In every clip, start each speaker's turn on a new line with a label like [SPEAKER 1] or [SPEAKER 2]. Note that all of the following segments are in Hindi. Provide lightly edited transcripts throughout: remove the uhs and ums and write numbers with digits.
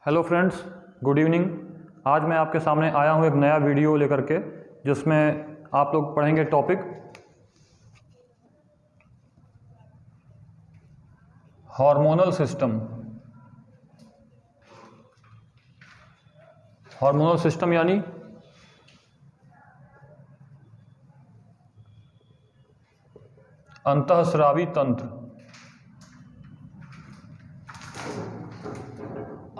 [SPEAKER 1] Hello friends, good evening. आज मैं आपके सामने आया हूँ एक नया वीडियो लेकर के, जिसमें आप लोग पढ़ेंगे topic hormonal system. Hormonal system यानी अंतःस्रावी तंत्र।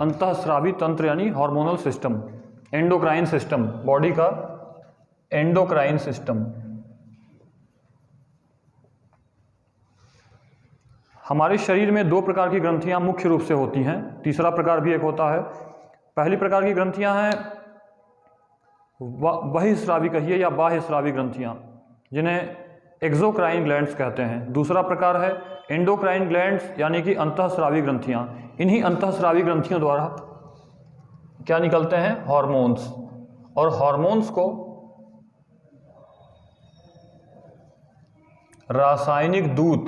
[SPEAKER 1] अंतःस्रावी तंत्र यानी hormonal system, endocrine system, body का एंडोक्राइन सिस्टम। हमारे शरीर में दो प्रकार की ग्रंथियां मुख्य रूप से होती हैं, तीसरा प्रकार भी एक होता है। पहली प्रकार की ग्रंथियां हैं बहिःस्रावी कहिए या बाह्यस्रावी ग्रंथियां, जिन्हें एक्सोक्राइन ग्लैंड्स कहते हैं। दूसरा प्रकार है एंडोक्राइन ग्लैंड्स यानी कि अंतःस्रावी ग्रंथियां। इन्हीं अंतःस्रावी ग्रंथियों द्वारा क्या निकलते हैं? हार्मोन्स। और हार्मोन्स को रासायनिक दूत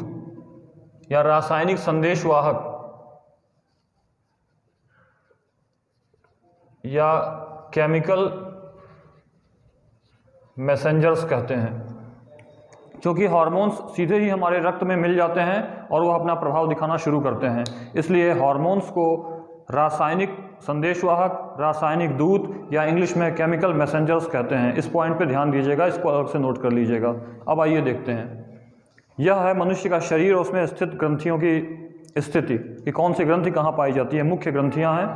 [SPEAKER 1] या रासायनिक संदेशवाहक या केमिकल मैसेंजर्स कहते हैं, क्योंकि हार्मोन्स सीधे ही हमारे रक्त में मिल जाते हैं और वह अपना प्रभाव दिखाना शुरू करते हैं। इसलिए हार्मोन्स को रासायनिक संदेशवाहक, रासायनिक दूत या इंग्लिश में केमिकल मैसेंजर्स कहते हैं। इस पॉइंट पे ध्यान दीजिएगा, इसको अलग से नोट कर लीजिएगा। अब आइए देखते हैं, यह है मनुष्य का शरीर और उसमें स्थित ग्रंथियों की स्थिति कि कौन सी ग्रंथि कहाँ पाई जाती है। मुख्य ग्रंथियाँ हैं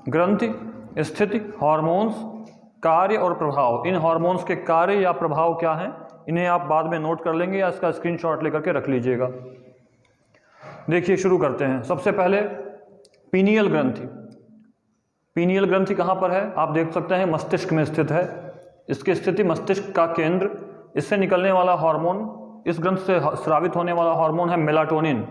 [SPEAKER 1] ग्रंथि, स्थिति, हार्मोन्स, कार्य और प्रभाव। इन हार्मोन्स के कार्य या प्रभाव क्या हैं, इन्हें आप बाद में नोट कर लेंगे या इसका स्क्रीनशॉट लेकर के रख लीजिएगा। देखिए, शुरू करते हैं। सबसे पहले पीनियल ग्रंथि। पीनियल ग्रंथि कहाँ पर है? आप देख सकते हैं मस्तिष्क में स्थित है। इसकी स्थिति मस्तिष्क का केंद्र। इससे निकलने वाला हार्मोन, इस ग्रंथ से स्रावित होने वाला हार्मोन है मेलाटोनिन।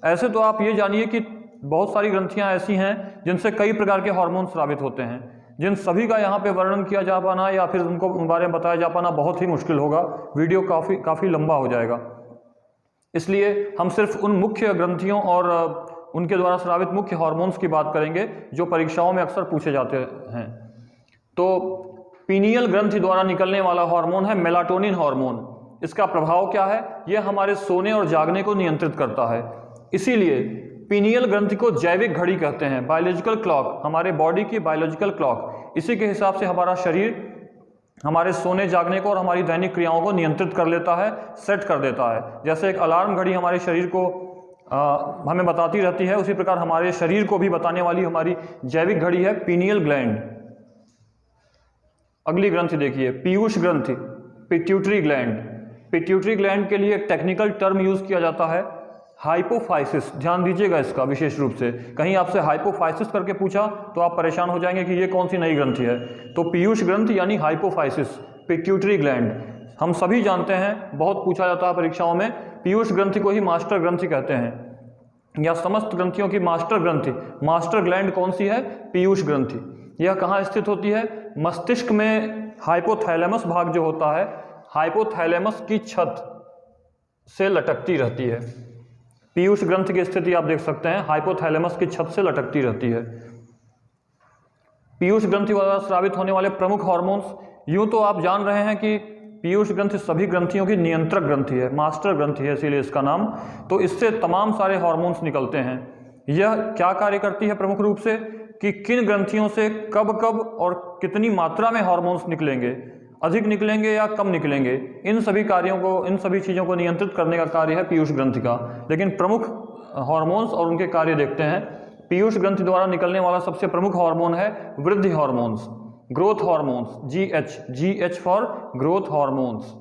[SPEAKER 1] ऐसे तो आप ये जानिए कि बहुत सारी ग्रंथियाँ ऐसी हैं जिनसे कई प्रकार के हार्मोन स्रावित होते हैं, जिन सभी का यहाँ पे वर्णन किया जा पाना या फिर उनको बारे में बताया जा पाना बहुत ही मुश्किल होगा। वीडियो काफ़ी लंबा हो जाएगा। इसलिए हम सिर्फ उन मुख्य ग्रंथियों और उनके द्वारा स्रावित मुख्य हार्मोन्स की बात करेंगे जो परीक्षाओं में अक्सर पूछे जाते हैं। तो पीनियल ग्रंथि द्वारा निकलने वाला हार्मोन है मेलाटोनिन हार्मोन। इसका प्रभाव क्या है? यह हमारे सोने और जागने को नियंत्रित करता है। इसीलिए पीनियल ग्रंथि को जैविक घड़ी कहते हैं, बायोलॉजिकल क्लॉक, हमारे बॉडी की बायोलॉजिकल क्लॉक। इसी के हिसाब से हमारा शरीर हमारे सोने जागने को और हमारी दैनिक क्रियाओं को नियंत्रित कर लेता है, सेट कर देता है। जैसे एक अलार्म घड़ी हमारे शरीर को हमें बताती रहती है, उसी प्रकार हमारे शरीर को भी बताने वाली हमारी जैविक घड़ी है पीनियल ग्लैंड। अगली ग्रंथि देखिए, पीयूष ग्रंथि, पिट्यूटरी ग्लैंड। पिट्यूटरी ग्लैंड के लिए एक टेक्निकल टर्म यूज किया जाता है, हाइपोफाइसिस। ध्यान दीजिएगा इसका विशेष रूप से। कहीं आपसे हाइपोफाइसिस करके पूछा तो आप परेशान हो जाएंगे कि ये कौन सी नई ग्रंथि है। तो पीयूष ग्रंथि यानी हाइपोफाइसिस, पिट्यूटरी ग्लैंड। हम सभी जानते हैं, बहुत पूछा जाता है परीक्षाओं में, पीयूष ग्रंथि को ही मास्टर ग्रंथि कहते हैं, या समस्त ग्रंथियों की मास्टर ग्रंथि। मास्टर ग्लैंड कौन सी है? पीयूष ग्रंथि। यह कहाँ स्थित होती है? मस्तिष्क में हाइपोथैलेमस भाग जो होता है, हाइपोथैलेमस की छत से लटकती रहती है। पीयूष ग्रंथि की स्थिति आप देख सकते हैं, हाइपोथैलेमस की छत से लटकती रहती है। पीयूष ग्रंथि द्वारा स्रावित होने वाले प्रमुख हार्मोन्स, यूं तो आप जान रहे हैं कि पीयूष ग्रंथि सभी ग्रंथियों की नियंत्रक ग्रंथि है, मास्टर ग्रंथि है, इसीलिए इसका नाम। तो इससे तमाम सारे हार्मोन्स निकलते हैं। यह क्या कार्य करती है प्रमुख रूप से, कि किन ग्रंथियों से कब कब और कितनी मात्रा में हार्मोन्स निकलेंगे, अधिक निकलेंगे या कम निकलेंगे, इन सभी कार्यों को, इन सभी चीज़ों को नियंत्रित करने का कार्य है पीयूष ग्रंथि का। लेकिन प्रमुख हार्मोन्स और उनके कार्य देखते हैं। पीयूष ग्रंथि द्वारा निकलने वाला सबसे प्रमुख हार्मोन है वृद्धि hormones, growth hormones, GH for growth hormones.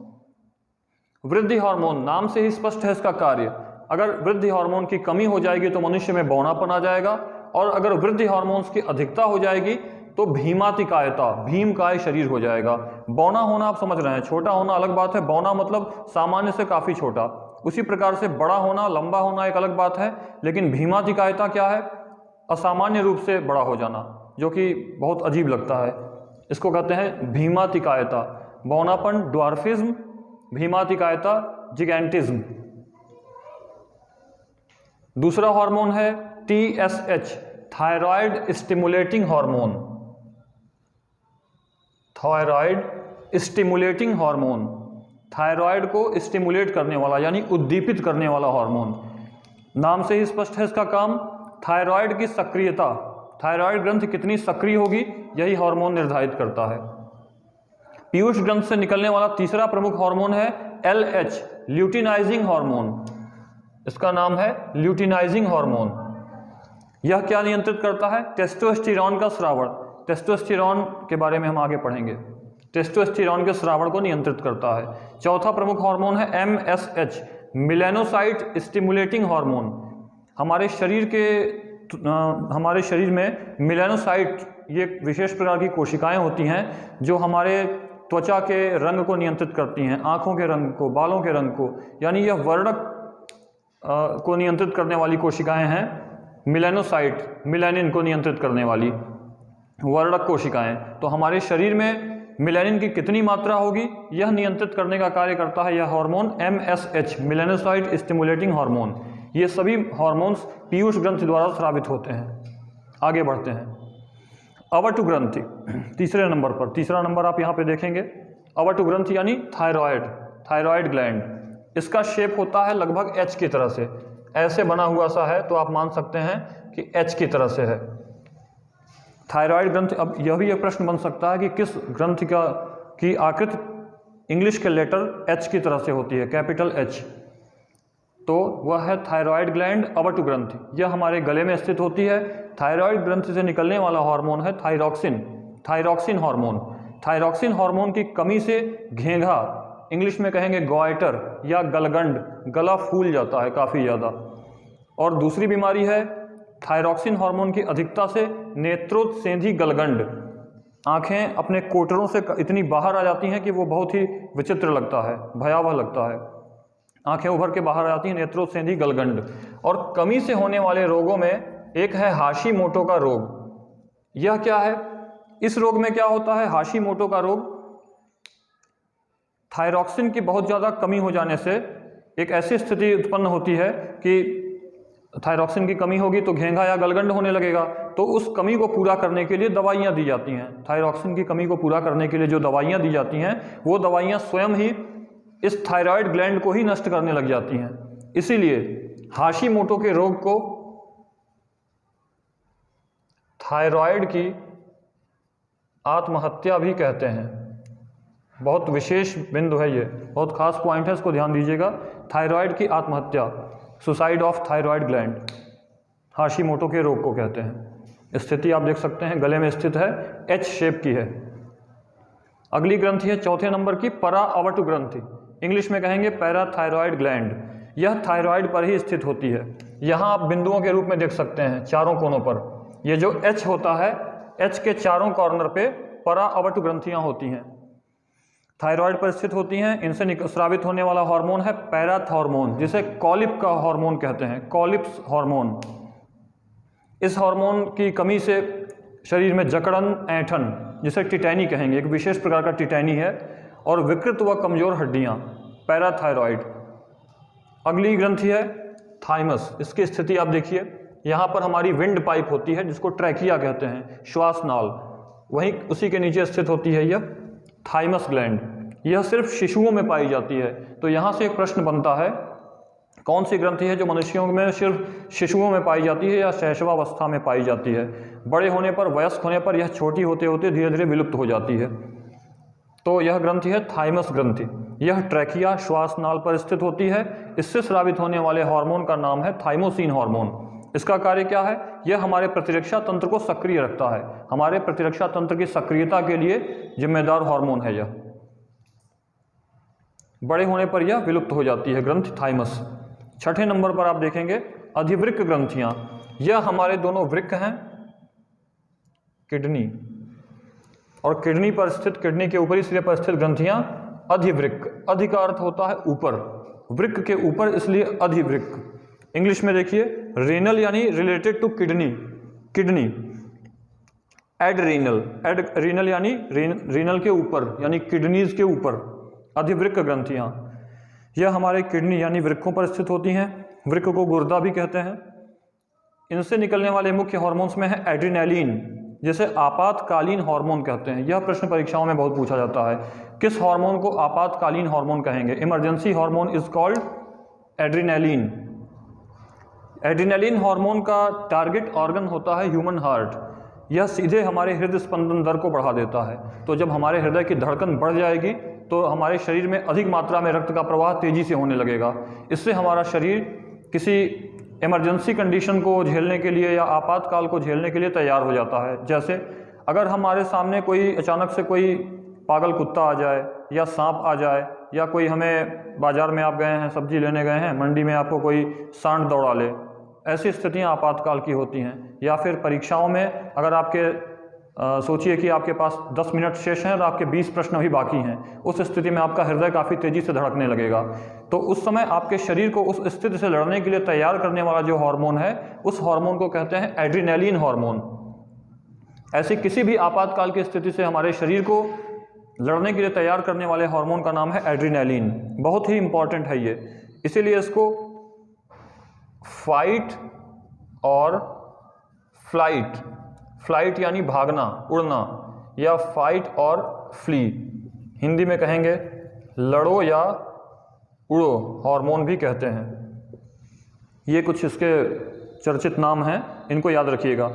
[SPEAKER 1] वृद्धि हार्मोन, नाम से ही स्पष्ट है इसका कार्य। अगर वृद्धि हार्मोन की कमी हो जाएगी तो मनुष्य में बौनापन आ जाएगा, और अगर वृद्धि हार्मोन्स की अधिकता हो जाएगी तो भीमातिकायता, भीमकाय शरीर हो जाएगा। बौना होना आप समझ रहे हैं, छोटा होना अलग बात है। बौना मतलब सामान्य से काफ़ी छोटा। उसी प्रकार से बड़ा होना, लंबा होना एक अलग बात है। लेकिन भीमातिकायता क्या है? असामान्य रूप से बड़ा हो जाना, जो कि बहुत अजीब लगता है। इसको कहते हैं भीमातिकायता। बौनापन ड्वार्फिज्म, भीमातिकायता जिगैंटिज्म। दूसरा हार्मोन है TSH, thyroid stimulating hormone, thyroid stimulating hormone, thyroid को स्टिमुलेट करने वाला यानी उद्दीपित करने वाला हार्मोन। नाम से ही स्पष्ट है इसका काम। थायराइड की सक्रियता, थायराइड ग्रंथि कितनी सक्रिय होगी, यही हार्मोन निर्धारित करता है। पीयूष ग्रंथ से निकलने वाला तीसरा प्रमुख हार्मोन है LH, ल्यूटिनाइजिंग हार्मोन। इसका नाम है ल्यूटिनाइजिंग हार्मोन। यह क्या नियंत्रित करता है? टेस्टोस्टेरॉन का स्रावण। टेस्टोस्टेरॉन के बारे में हम आगे पढ़ेंगे। टेस्टोस्टेरॉन के स्रावण को नियंत्रित करता है। चौथा प्रमुख हार्मोन है MSH, मेलानोसाइट स्टिमुलेटिंग हार्मोन। हमारे शरीर में मेलानोसाइट, ये विशेष प्रकार की कोशिकाएं होती हैं जो हमारे त्वचा के रंग को नियंत्रित करती हैं, आँखों के रंग को, बालों के रंग को, यानी यह वर्णक को नियंत्रित करने वाली कोशिकाएं हैं। मेलानोसाइट, मेलानिन को नियंत्रित करने वाली वर्णक कोशिकाएं। तो हमारे शरीर में मेलानिन की कितनी मात्रा होगी, यह नियंत्रित करने का कार्य करता है यह hormone MSH, melanocyte stimulating hormone. ये सभी हार्मोन्स पीयूष ग्रंथि द्वारा स्रावित होते हैं। आगे बढ़ते हैं। अवटु ग्रंथि तीसरे नंबर पर, तीसरा नंबर आप यहाँ पे देखेंगे। अवटु ग्रंथि यानी थायराइड, थायराइड ग्लैंड। इसका शेप होता है लगभग H की तरह से, ऐसे बना हुआ सा है, तो आप मान सकते हैं कि H की तरह से है थायराइड ग्रंथि। अब यह भी एक प्रश्न बन सकता है कि किस ग्रंथि की आकृति इंग्लिश के लेटर H की तरह से होती है, कैपिटल H। तो वह है थायराइड ग्लैंड, अवटु ग्रंथि। यह हमारे गले में स्थित होती है। थायराइड ग्रंथि से निकलने वाला हार्मोन है thyroxine, thyroxine hormone. Thyroxine hormone की कमी से घेंघा, इंग्लिश में कहेंगे गॉइटर या गलगंड, गला फूल जाता है काफ़ी ज़्यादा। और दूसरी बीमारी है थायरॉक्सिन हार्मोन की अधिकता से नेत्रोत्सेंधी गलगंड। आँखें अपने कोटरों से इतनी बाहर आ जाती हैं कि वो बहुत ही विचित्र लगता है, भयावह लगता है। आँखें उभर के बाहर आ जाती हैं, नेत्रोत्सेंधी गलगंड। और कमी से होने वाले रोगों में एक है हाशीमोटो का रोग। यह क्या है? इस रोग में क्या होता है? हाशीमोटो का रोग थायरॉक्सिन की बहुत ज़्यादा कमी हो जाने से एक ऐसी स्थिति उत्पन्न होती है कि थायरॉक्सिन की कमी होगी तो घेंघा या गलगंड होने लगेगा। तो उस कमी को पूरा करने के लिए दवाइयाँ दी जाती हैं। थायरॉक्सिन की कमी को पूरा करने के लिए जो दवाइयाँ दी जाती हैं, वो दवाइयाँ स्वयं ही इस थायराइड ग्लैंड को ही नष्ट करने लग जाती हैं। इसीलिए हाशीमोटो के रोग को थायराइड की आत्महत्या भी कहते हैं। बहुत विशेष बिंदु है ये, बहुत खास पॉइंट है, इसको ध्यान दीजिएगा। थायराइड की आत्महत्या, सुसाइड ऑफ थायराइड ग्लैंड, हाशीमोटो के रोग को कहते हैं। स्थिति आप देख सकते हैं, गले में स्थित है, H शेप की है। अगली ग्रंथि है चौथे नंबर की परा अवटु ग्रंथि, इंग्लिश में कहेंगे पैराथायरॉयड ग्लैंड। यह थायराइड पर ही स्थित होती है। यहाँ आप बिंदुओं के रूप में देख सकते हैं चारों कोनों पर। ये जो H होता है, H के चारों कॉर्नर पे परा अवटु ग्रंथियाँ होती हैं, थायराइड पर स्थित होती हैं। इनसे स्रावित होने वाला हार्मोन है पैराथॉर्मोन, जिसे कॉलिप का हार्मोन कहते हैं, कॉलिप्स हार्मोन। इस हार्मोन की कमी से शरीर में जकड़न, ऐंठन, जिसे टिटैनी कहेंगे, एक विशेष प्रकार का टिटैनी है, और विकृत व कमजोर हड्डियां, पैराथायरॉइड। अगली ग्रंथि है थाइमस। इसकी स्थिति आप देखिए, यहाँ पर हमारी विंड पाइप होती है जिसको ट्रैकिया कहते हैं, श्वास नाल, वहीं उसी के नीचे स्थित होती है यह थाइमस ग्लैंड। यह सिर्फ शिशुओं में पाई जाती है। तो यहाँ से एक प्रश्न बनता है, कौन सी ग्रंथि है जो मनुष्यों में सिर्फ शिशुओं में पाई जाती है या शैशवावस्था में पाई जाती है? बड़े होने पर, वयस्क होने पर यह छोटी होते होते धीरे धीरे विलुप्त हो जाती है। तो यह ग्रंथि है थाइमस ग्रंथि। यह ट्रैकिया, श्वास नाल पर स्थित होती है। इससे स्रावित होने वाले हार्मोन का नाम है थाइमोसिन हार्मोन। इसका कार्य क्या है? यह हमारे प्रतिरक्षा तंत्र को सक्रिय रखता है। हमारे प्रतिरक्षा तंत्र की सक्रियता के लिए जिम्मेदार हार्मोन है यह। बड़े होने पर यह विलुप्त हो जाती है ग्रंथि थाइमस। छठे नंबर पर आप देखेंगे अधिवृक्क ग्रंथियां। यह हमारे दोनों वृक्क हैं, किडनी और किडनी पर स्थित, किडनी के ऊपरी सिरे पर स्थित ग्रंथियां अधिवृक्क। अधि का अर्थ होता है ऊपर, वृक्क के ऊपर, इसलिए अधिवृक्क। इंग्लिश में देखिए रेनल यानी रिलेटेड टू किडनी, किडनी। एडरीनल, एडरीनल यानी रीनल के ऊपर, यानी किडनीज के ऊपर अधिवृक्क ग्रंथियां। यह हमारे किडनी यानी वृक्कों पर स्थित होती हैं। वृक्क को गुर्दा भी कहते हैं। इनसे निकलने वाले मुख्य हार्मोन्स में है एड्रेनालिन, जिसे आपातकालीन हार्मोन कहते हैं। यह प्रश्न परीक्षाओं में बहुत पूछा जाता है। किस हार्मोन को आपातकालीन हार्मोन कहेंगे? Emergency hormone is called adrenaline. Adrenaline hormone का टारगेट ऑर्गन होता है ह्यूमन हार्ट। यह सीधे हमारे हृदय स्पंदन दर को बढ़ा देता है। तो जब हमारे हृदय की धड़कन बढ़ जाएगी तो हमारे शरीर में अधिक मात्रा में रक्त का प्रवाह तेजी से होने लगेगा। इससे हमारा शरीर किसी इमरजेंसी कंडीशन को झेलने के लिए या आपातकाल को झेलने के लिए तैयार हो जाता है। जैसे अगर हमारे सामने कोई अचानक से कोई पागल कुत्ता आ जाए या सांप आ जाए, या कोई हमें बाज़ार में आप गए हैं, सब्जी लेने गए हैं, मंडी में आपको कोई सांड दौड़ा ले, ऐसी स्थितियां आपातकाल की होती हैं। या फिर परीक्षाओं में अगर आपके सोचिए कि आपके पास 10 मिनट शेष हैं और आपके 20 प्रश्न भी बाकी हैं, उस स्थिति में आपका हृदय काफ़ी तेज़ी से धड़कने लगेगा। तो उस समय आपके शरीर को उस स्थिति से लड़ने के लिए तैयार करने वाला जो हार्मोन है, उस हार्मोन को कहते हैं एड्रेनालिन हार्मोन। ऐसी किसी भी आपातकाल की स्थिति से हमारे शरीर को लड़ने के लिए तैयार करने वाले हार्मोन का नाम है एड्रेनालिन। बहुत ही इंपॉर्टेंट है ये, इसीलिए इसको फाइट और फ्लाइट, फ्लाइट यानी भागना, उड़ना, या फाइट और फ्ली, हिंदी में कहेंगे लड़ो या उड़ो हार्मोन भी कहते हैं। ये कुछ इसके चर्चित नाम हैं, इनको याद रखिएगा।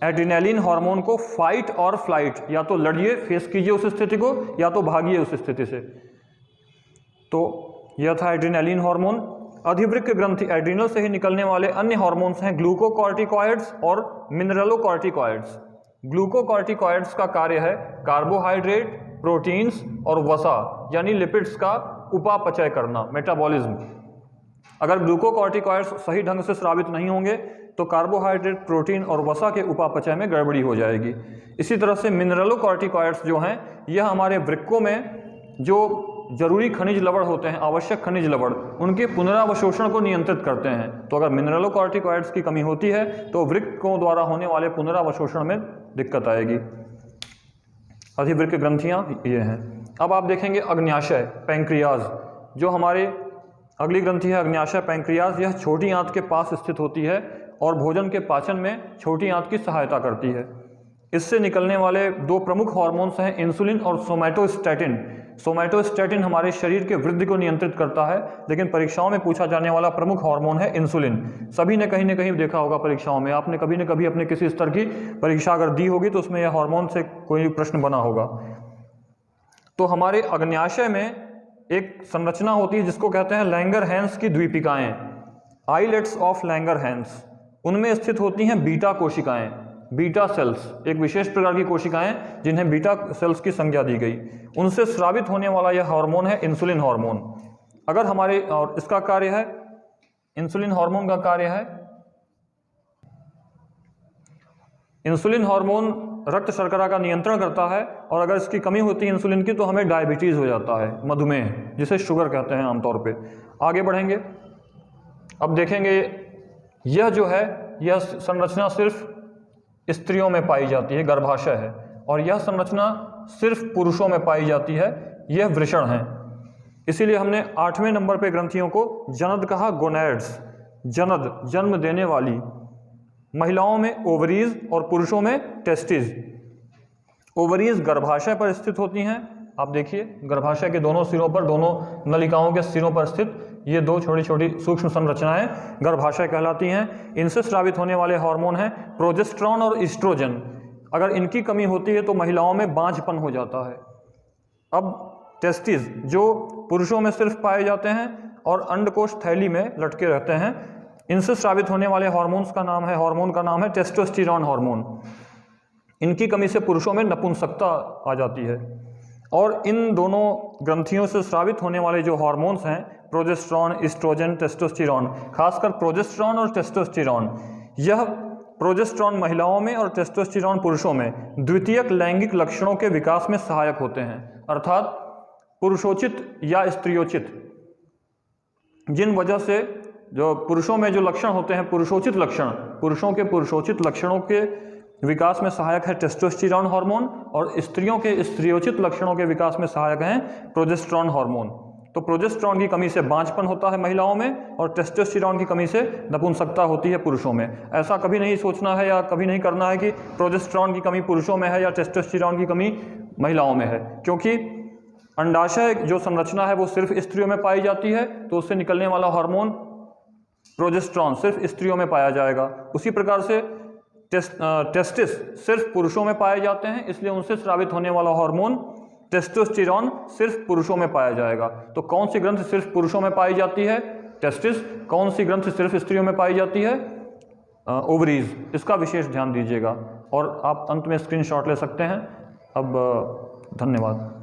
[SPEAKER 1] एड्रेनालिन हार्मोन को फाइट और फ्लाइट, या तो लड़िए, फेस कीजिए उस स्थिति को, या तो भागिए उस स्थिति से। तो यह था एड्रेनालिन हार्मोन। अधिवृक्क ग्रंथि एड्रिनल से ही निकलने वाले अन्य हार्मोन्स हैं ग्लूकोकॉर्टिकॉइड्स और मिनरलोकॉर्टिकॉइड्स। ग्लूकोकॉर्टिकॉइड्स का कार्य है कार्बोहाइड्रेट, प्रोटीन्स और वसा यानी लिपिड्स का उपापचय करना, मेटाबॉलिज्म। अगर ग्लूकोकॉर्टिकॉइड्स सही ढंग से स्रावित नहीं होंगे तो कार्बोहाइड्रेट, प्रोटीन और वसा के उपापचय में गड़बड़ी हो जाएगी। इसी तरह से मिनरलोकॉर्टिकॉइड्स जो हैं, यह हमारे वृक्कों में जो जरूरी खनिज लवण होते हैं, आवश्यक खनिज लवण, उनके पुनरावशोषण को नियंत्रित करते हैं। तो अगर मिनरलोकॉर्टिकॉइड्स की कमी होती है तो वृक्कों द्वारा होने वाले पुनरावशोषण में दिक्कत आएगी। अधिवृक्क ग्रंथियां ये हैं। अब आप देखेंगे अग्न्याशय, पैंक्रियाज, जो हमारे अगली ग्रंथि है अग्न्याशय पैंक्रियाज। यह छोटी आंत के पास स्थित होती है और भोजन के पाचन में छोटी आंत की सहायता करती है। इससे निकलने वाले दो प्रमुख हार्मोन्स हैं इंसुलिन और सोमैटोस्टैटिन। सोमैटोस्टैटिन हमारे शरीर के वृद्धि को नियंत्रित करता है, लेकिन परीक्षाओं में पूछा जाने वाला प्रमुख हार्मोन है इंसुलिन। सभी ने कहीं ना कहीं देखा होगा परीक्षाओं में, आपने कभी न कभी अपने किसी स्तर की परीक्षा अगर दी होगी तो उसमें यह हार्मोन से कोई प्रश्न बना होगा। तो हमारे अग्न्याशय में एक संरचना होती है जिसको कहते हैं लैंगरहैंस की द्वीपिकाएं, आइलेट्स ऑफ लैंगरहैंस। उनमें स्थित होती हैं बीटा कोशिकाएं, बीटा सेल्स, एक विशेष प्रकार की कोशिकाएं जिन्हें बीटा सेल्स की संज्ञा दी गई। उनसे स्रावित होने वाला यह हार्मोन है इंसुलिन हार्मोन। अगर हमारे, और इसका कार्य है, इंसुलिन हार्मोन का कार्य है, इंसुलिन हार्मोन रक्त शर्करा का नियंत्रण करता है, और अगर इसकी कमी होती है इंसुलिन की तो हमें डायबिटीज़ हो जाता है, मधुमेह, जिसे शुगर कहते हैं आमतौर पे। आगे बढ़ेंगे, अब देखेंगे यह जो है, यह संरचना सिर्फ स्त्रियों में पाई जाती है, गर्भाशय है, और यह संरचना सिर्फ पुरुषों में पाई जाती है, यह वृषण है। इसीलिए हमने 8वें नंबर पे ग्रंथियों को जनद कहा, गोनैड्स, जनद, जन्म देने वाली। महिलाओं में ओवरीज और पुरुषों में टेस्टिस। ओवरीज गर्भाशय पर स्थित होती हैं, आप देखिए गर्भाशय के दोनों सिरों पर, दोनों नलिकाओं के सिरों पर स्थित ये दो छोटी छोटी सूक्ष्म संरचनाएं गर्भाशय कहलाती हैं। इनसे स्रावित होने वाले हार्मोन हैं प्रोजेस्टेरॉन और ईस्ट्रोजन। अगर इनकी कमी होती है तो महिलाओं में बांझपन हो जाता है। अब टेस्टिस जो पुरुषों में सिर्फ पाए जाते हैं और अंडकोश थैली में लटके रहते हैं, इनसे स्रावित होने वाले हार्मोन का नाम है टेस्टोस्टेरॉन हार्मोन। इनकी कमी से पुरुषों में नपुंसकता आ जाती है। और इन दोनों ग्रंथियों से स्रावित होने वाले जो हार्मोन्स हैं, प्रोजेस्टेरॉन, ईस्ट्रोजन, टेस्टोस्टेरॉन, खासकर प्रोजेस्टेरॉन और टेस्टोस्टेरॉन, यह प्रोजेस्टेरॉन महिलाओं में और टेस्टोस्टेरॉन पुरुषों में द्वितीयक लैंगिक लक्षणों के विकास में सहायक होते हैं। अर्थात पुरुषोचित या स्त्रियोचित, जिन वजह से जो पुरुषों में जो लक्षण होते हैं, पुरुषोचित लक्षण, पुरुषों के पुरुषोचित लक्षणों के विकास में सहायक है टेस्टोस्टेरॉन हार्मोन, और स्त्रियों के स्त्रियोचित लक्षणों के विकास में सहायक हैं प्रोजेस्टेरॉन हार्मोन। तो प्रोजेस्टेरॉन की कमी से बांझपन होता है महिलाओं में और टेस्टोस्टेरॉन की कमी से नपुंसकता होती है पुरुषों में। ऐसा कभी नहीं सोचना है या कभी नहीं करना है कि प्रोजेस्टेरॉन की कमी पुरुषों में है या टेस्टोस्टेरॉन की कमी महिलाओं में है, क्योंकि अंडाशय जो संरचना है वो सिर्फ स्त्रियों में पाई जाती है, तो उससे निकलने वाला हार्मोन प्रोजेस्टेरॉन सिर्फ स्त्रियों में पाया जाएगा। उसी प्रकार से टेस्टिस सिर्फ पुरुषों में पाए जाते हैं, इसलिए उनसे स्रावित होने वाला हार्मोन टेस्टोस्टेरॉन सिर्फ पुरुषों में पाया जाएगा। तो कौन सी ग्रंथि सिर्फ पुरुषों में पाई जाती है? टेस्टिस। कौन सी ग्रंथि सिर्फ स्त्रियों में पाई जाती है? ओवरीज। इसका विशेष ध्यान दीजिएगा और आप अंत में स्क्रीनशॉट ले सकते हैं। अब धन्यवाद।